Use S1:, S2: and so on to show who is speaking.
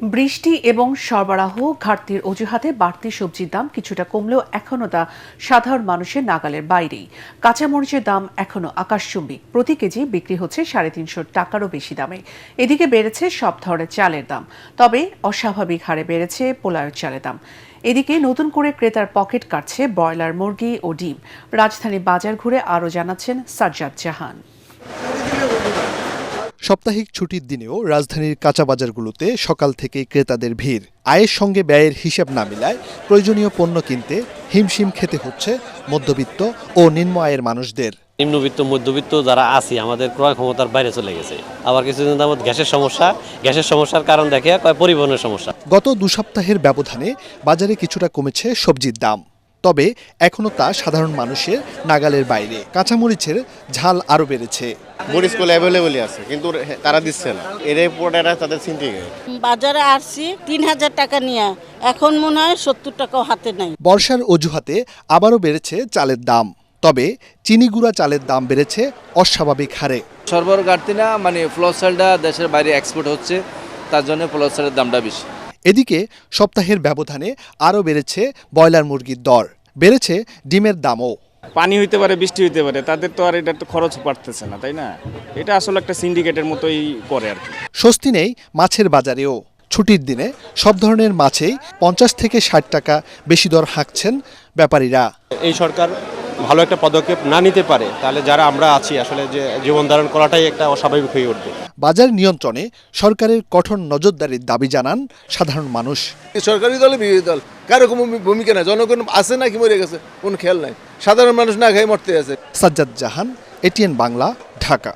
S1: বৃষ্টি এবং সরবরাহ ঘাটতির অজুহাতে বাড়তি সবজির দাম কিছুটা কমলেও এখনও তা সাধারণ মানুষের নাগালের বাইরেই। কাঁচামরিচের দাম এখনও আকাশচুম্বী, প্রতি কেজি বিক্রি হচ্ছে ৩৫০ টাকারও বেশি দামে। এদিকে বেড়েছে সব ধরনের চালের দাম, তবে অস্বাভাবিক হারে বেড়েছে পোলাওয়ের চালের দাম। এদিকে নতুন করে ক্রেতার পকেট কাটছে ব্রয়লার মুরগি ও ডিম। রাজধানী বাজার ঘুরে আরও জানাচ্ছেন সাজ্জাদ জাহান।
S2: সাপ্তাহিক ছুটির দিনেও রাজধানীর কাঁচা বাজারগুলোতে সকাল থেকেই ক্রেতাদের ভিড়। আয়ের সঙ্গে ব্যয়ের হিসাব না মিলায় প্রয়োজনীয় পণ্য কিনতে হিমশিম খেতে হচ্ছে মধ্যবিত্ত ও নিম্ন আয়ের মানুষদের।
S3: নিম্নবিত্ত মধ্যবিত্ত যারা আছি আমাদের ক্রয় ক্ষমতার বাইরে চলে গেছে। আবার কিছুদিন যাবত গ্যাসের সমস্যার কারণ দেখে পরিবহনের সমস্যা।
S2: গত ২ সপ্তাহের ব্যবধানে বাজারে কিছুটা কমেছে সবজির দাম, তবে এখনও তা সাধারণ মানুষের নাগালের বাইরে। কাঁচামরিচের ঝাল আরও বেড়েছে।
S4: মরিচগুলো অ্যাভেলেবলই আছে, কিন্তু তারা দিচ্ছে না। এর প্রোডাক্টরা তাদের সিন্ডিকেট।
S5: বাজারে আসছি ৩০০০ টাকা নিয়ে, এখন মনে হয় ৭০ টাকাও হাতে নাই।
S2: বর্ষার অজুহাতে আবারও বেড়েছে চালের দাম, তবে চিনি গুঁড়া চালের দাম বেড়েছে অস্বাভাবিক হারে।
S6: সরবরাহ ঘাটতি না, ফ্লোর চালটা দেশের বাইরে এক্সপোর্ট হচ্ছে, তার জন্য ফ্লোর চালের দামটা বেশি।
S2: এদিকে সপ্তাহের ব্যবধানে আরও বেড়েছে ব্রয়লার মুরগির দর, বেড়েছে ডিমের দামও।
S7: পানি হইতে পারে, বৃষ্টি হইতে পারে, তাদের তো আর এটা তো খরচ পারতেছে না, তাই না? এটা আসলে একটা সিন্ডিকেটের মতোই করে আর কি।
S2: স্বস্তি নেই মাছের বাজারেও। ছুটির দিনে সব ধরনের মাছেই ৫০ থেকে ৬০ টাকা বেশি দর হাঁকছেন ব্যাপারীরা।
S8: এই সরকার ভালো একটা পদক্ষেপ না নিতে পারে, তাহলে যারা আমরা আছি আসলে যে জীবন ধারণ করাটাই একটা অস্বাভাবিক হয়ে উঠবে।
S2: বাজার নিয়ন্ত্রণে সরকারের কঠোর নজরদারির দাবি জানান সাধারণ মানুষ।
S4: সরকারি দলে বিরোধী দল কারো কোনো ভূমিকা নাই, জনগণ আছে নাকি মরে গেছে কোন খেয়াল নাই, সাধারণ মানুষ না খেয়ে মরতে আছে।
S2: সাজ্জাদ জাহান, এটিএন বাংলা, ঢাকা।